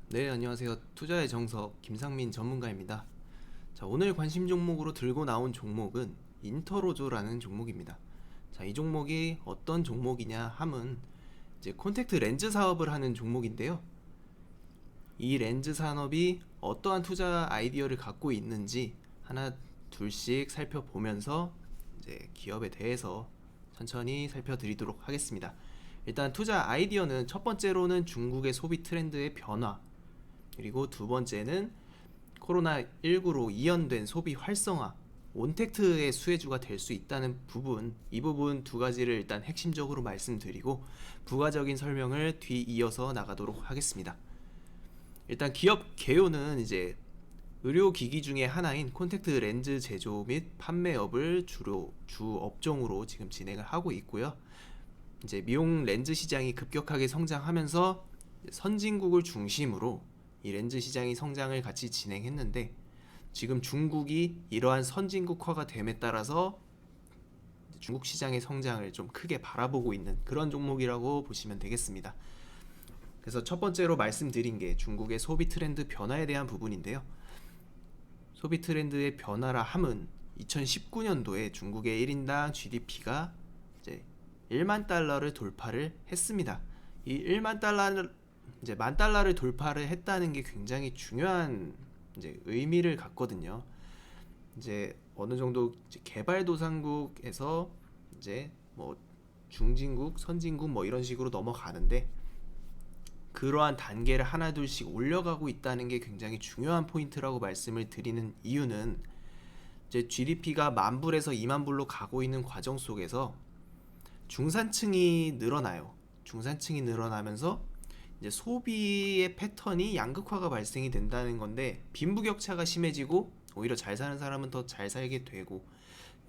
네, 안녕하세요. 투자의 정석 김상민 전문가입니다. 자, 오늘 관심 종목으로 들고 나온 종목은 인터로조라는 종목입니다. 자, 이 종목이 어떤 종목이냐 함은 이제 콘택트 렌즈 사업을 하는 종목인데요. 이 렌즈 산업이 어떠한 투자 아이디어를 갖고 있는지 하나 둘씩 살펴보면서 이제 기업에 대해서 천천히 살펴드리도록 하겠습니다. 일단 투자 아이디어는 첫 번째로는 중국의 소비 트렌드의 변화, 그리고 두 번째는 코로나19로 이연된 소비 활성화, 온택트의 수혜주가 될 수 있다는 부분, 이 부분 두 가지를 일단 핵심적으로 말씀드리고 부가적인 설명을 뒤이어서 나가도록 하겠습니다. 일단 기업 개요는 이제 의료기기 중에 하나인 콘택트 렌즈 제조 및 판매업을 주로 주 업종으로 지금 진행을 하고 있고요. 이제 미용 렌즈 시장이 급격하게 성장하면서 선진국을 중심으로 이 렌즈 시장이 성장을 같이 진행했는데, 지금 중국이 이러한 선진국화가 됨에 따라서 중국 시장의 성장을 좀 크게 바라보고 있는 그런 종목이라고 보시면 되겠습니다. 그래서 첫 번째로 말씀드린 게 중국의 소비 트렌드 변화에 대한 부분인데요. 소비 트렌드의 변화라 함은 2019년도에 중국의 1인당 GDP가 이제 1만 달러를 돌파를 했습니다. 이 1만 달러, 이제 만 달러를 돌파를 했다는 게 굉장히 중요한 이제 의미를 갖거든요. 이제 어느 정도 이제 개발도상국에서 이제 뭐 중진국, 선진국 뭐 이런 식으로 넘어가는데, 그러한 단계를 하나 둘씩 올려가고 있다는 게 굉장히 중요한 포인트라고 말씀을 드리는 이유는, 이제 GDP가 만 불에서 2만 불로 가고 있는 과정 속에서 중산층이 늘어나요. 중산층이 늘어나면서 이제 소비의 패턴이 양극화가 발생이 된다는 건데, 빈부격차가 심해지고 오히려 잘 사는 사람은 더 잘 살게 되고,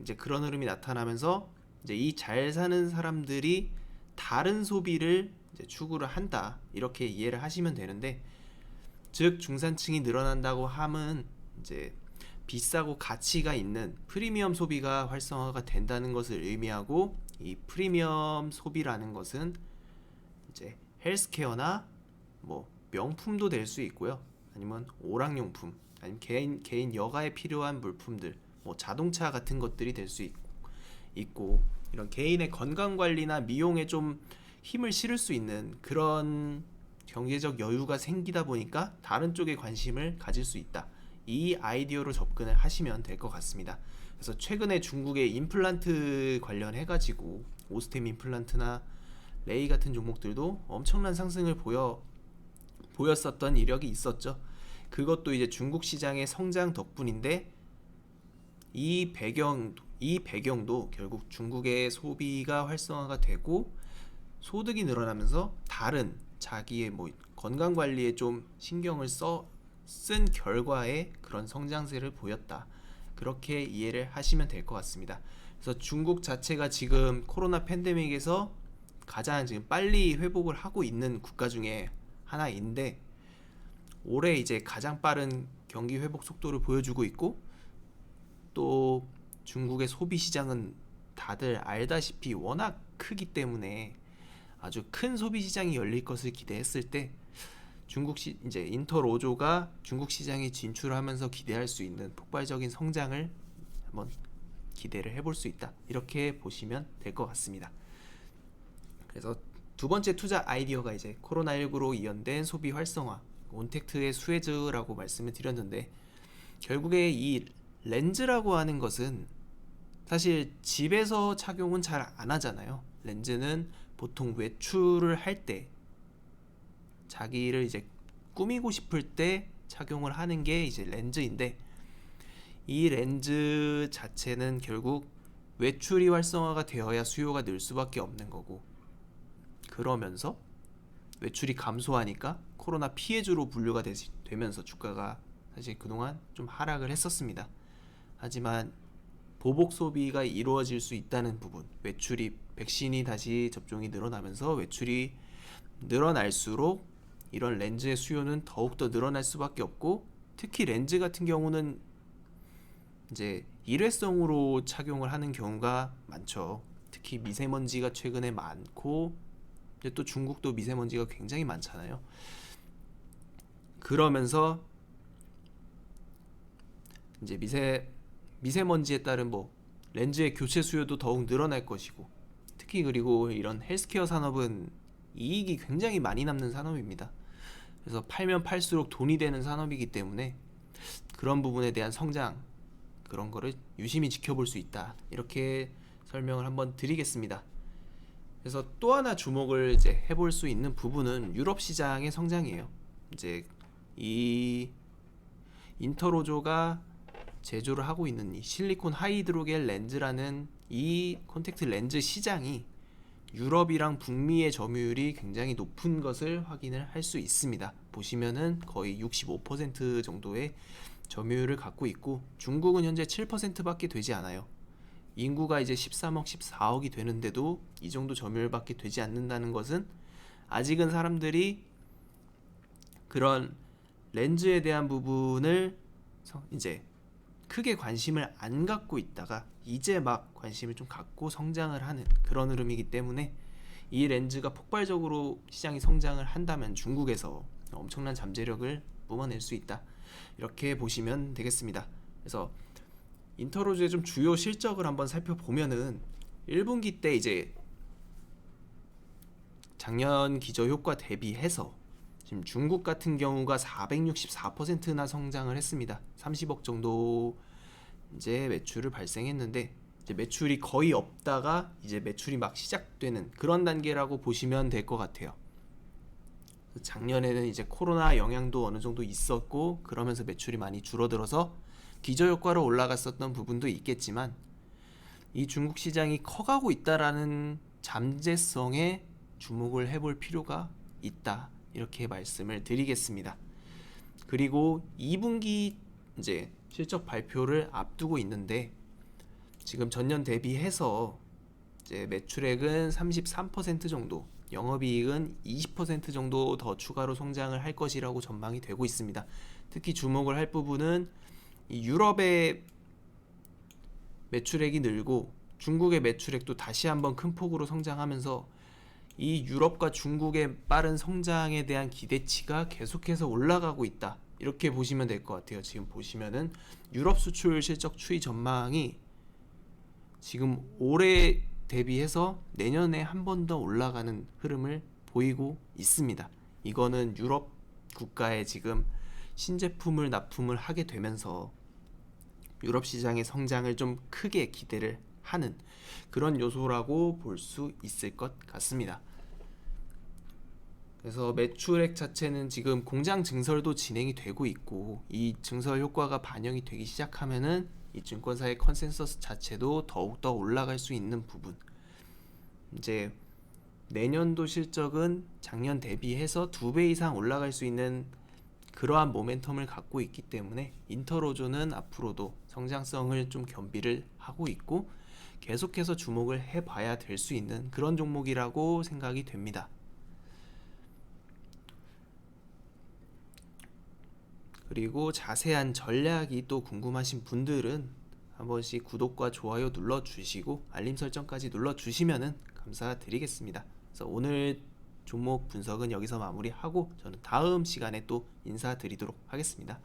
이제 그런 흐름이 나타나면서 이제 이 잘 사는 사람들이 다른 소비를 이제 추구를 한다, 이렇게 이해를 하시면 되는데, 즉 중산층이 늘어난다고 함은 이제 비싸고 가치가 있는 프리미엄 소비가 활성화가 된다는 것을 의미하고, 이 프리미엄 소비라는 것은 이제 헬스케어나 뭐 명품도 될 수 있고요. 아니면 오락용품, 아니면 개인 여가에 필요한 물품들, 뭐 자동차 같은 것들이 될 수 있고, 이런 개인의 건강 관리나 미용에 좀 힘을 실을 수 있는 그런 경제적 여유가 생기다 보니까 다른 쪽에 관심을 가질 수 있다. 이 아이디어로 접근을 하시면 될 것 같습니다. 그래서 최근에 중국의 임플란트 관련해가지고 오스템 임플란트나 레이 같은 종목들도 엄청난 상승을 보였었던 이력이 있었죠. 그것도 이제 중국 시장의 성장 덕분인데, 이 배경도 결국 중국의 소비가 활성화가 되고 소득이 늘어나면서 다른 자기의 뭐 건강 관리에 좀 신경을 쓴 결과의 그런 성장세를 보였다. 그렇게 이해를 하시면 될 것 같습니다. 그래서 중국 자체가 지금 코로나 팬데믹에서 가장 지금 빨리 회복을 하고 있는 국가 중에 하나인데, 올해 이제 가장 빠른 경기 회복 속도를 보여주고 있고, 또 중국의 소비 시장은 다들 알다시피 워낙 크기 때문에 아주 큰 소비 시장이 열릴 것을 기대했을 때, 이제 인터로조가 중국 시장에 진출하면서 기대할 수 있는 폭발적인 성장을 한번 기대를 해볼 수 있다, 이렇게 보시면 될 것 같습니다. 그래서 두 번째 투자 아이디어가 이제 코로나19로 이연된 소비 활성화, 온택트의 수혜주라고 말씀을 드렸는데, 결국에 이 렌즈라고 하는 것은 사실 집에서 착용은 잘 안 하잖아요. 렌즈는 보통 외출을 할 때, 자기를 이제 꾸미고 싶을 때 착용을 하는 게 이제 렌즈인데, 이 렌즈 자체는 결국 외출이 활성화가 되어야 수요가 늘 수밖에 없는 거고, 그러면서 외출이 감소하니까 코로나 피해주로 분류가 되면서 주가가 사실 그동안 좀 하락을 했었습니다. 하지만 보복 소비가 이루어질 수 있다는 부분, 외출이, 백신이 다시 접종이 늘어나면서 외출이 늘어날수록 이런 렌즈의 수요는 더욱더 늘어날 수밖에 없고, 특히 렌즈 같은 경우는 이제 일회성으로 착용을 하는 경우가 많죠. 특히 미세먼지가 최근에 많고, 또 중국도 미세먼지가 굉장히 많잖아요. 그러면서 이제 미세먼지에 따른 뭐 렌즈의 교체 수요도 더욱 늘어날 것이고, 특히 그리고 이런 헬스케어 산업은 이익이 굉장히 많이 남는 산업입니다. 그래서 팔면 팔수록 돈이 되는 산업이기 때문에 그런 부분에 대한 성장, 그런 거를 유심히 지켜볼 수 있다, 이렇게 설명을 한번 드리겠습니다. 그래서 또 하나 주목을 이제 해볼 수 있는 부분은 유럽 시장의 성장이에요. 이제 이 인터로조가 제조를 하고 있는 이 실리콘 하이드로겔 렌즈라는 이 콘택트 렌즈 시장이 유럽이랑 북미의 점유율이 굉장히 높은 것을 확인을 할 수 있습니다. 보시면은 거의 65% 정도의 점유율을 갖고 있고, 중국은 현재 7%밖에 되지 않아요. 인구가 이제 13억, 14억이 되는데도 이 정도 점유율밖에 되지 않는다는 것은 아직은 사람들이 그런 렌즈에 대한 부분을 이제 크게 관심을 안 갖고 있다가 이제 막 관심을 좀 갖고 성장을 하는 그런 흐름이기 때문에, 이 렌즈가 폭발적으로 시장이 성장을 한다면 중국에서 엄청난 잠재력을 뿜어낼 수 있다, 이렇게 보시면 되겠습니다. 그래서 인터로즈의 좀 주요 실적을 한번 살펴보면은 1분기 때 이제 작년 기저 효과 대비해서 지금 중국 같은 경우가 464%나 성장을 했습니다. 30억 정도 이제 매출을 발생했는데, 이제 매출이 거의 없다가 이제 매출이 막 시작되는 그런 단계라고 보시면 될 것 같아요. 작년에는 이제 코로나 영향도 어느 정도 있었고, 그러면서 매출이 많이 줄어들어서 기저효과로 올라갔었던 부분도 있겠지만, 이 중국 시장이 커가고 있다라는 잠재성에 주목을 해볼 필요가 있다, 이렇게 말씀을 드리겠습니다. 그리고 2분기 이제 실적 발표를 앞두고 있는데, 지금 전년 대비해서 이제 매출액은 33% 정도, 영업이익은 20% 정도 더 추가로 성장을 할 것이라고 전망이 되고 있습니다. 특히 주목을 할 부분은 이 유럽의 매출액이 늘고 중국의 매출액도 다시 한번 큰 폭으로 성장하면서 이 유럽과 중국의 빠른 성장에 대한 기대치가 계속해서 올라가고 있다, 이렇게 보시면 될 것 같아요. 지금 보시면은 유럽 수출 실적 추이 전망이 지금 올해 대비해서 내년에 한 번 더 올라가는 흐름을 보이고 있습니다. 이거는 유럽 국가에 지금 신제품을 납품을 하게 되면서 유럽 시장의 성장을 좀 크게 기대를 하는 그런 요소라고 볼 수 있을 것 같습니다. 그래서 매출액 자체는 지금 공장 증설도 진행이 되고 있고, 이 증설 효과가 반영이 되기 시작하면은 이 증권사의 컨센서스 자체도 더욱더 올라갈 수 있는 부분, 이제 내년도 실적은 작년 대비해서 2배 이상 올라갈 수 있는 그러한 모멘텀을 갖고 있기 때문에 인터로조는 앞으로도 성장성을 좀 겸비를 하고 있고 계속해서 주목을 해봐야 될 수 있는 그런 종목이라고 생각이 됩니다. 그리고 자세한 전략이 또 궁금하신 분들은 한 번씩 구독과 좋아요 눌러주시고 알림 설정까지 눌러주시면 감사드리겠습니다. 그래서 오늘 종목 분석은 여기서 마무리하고 저는 다음 시간에 또 인사드리도록 하겠습니다.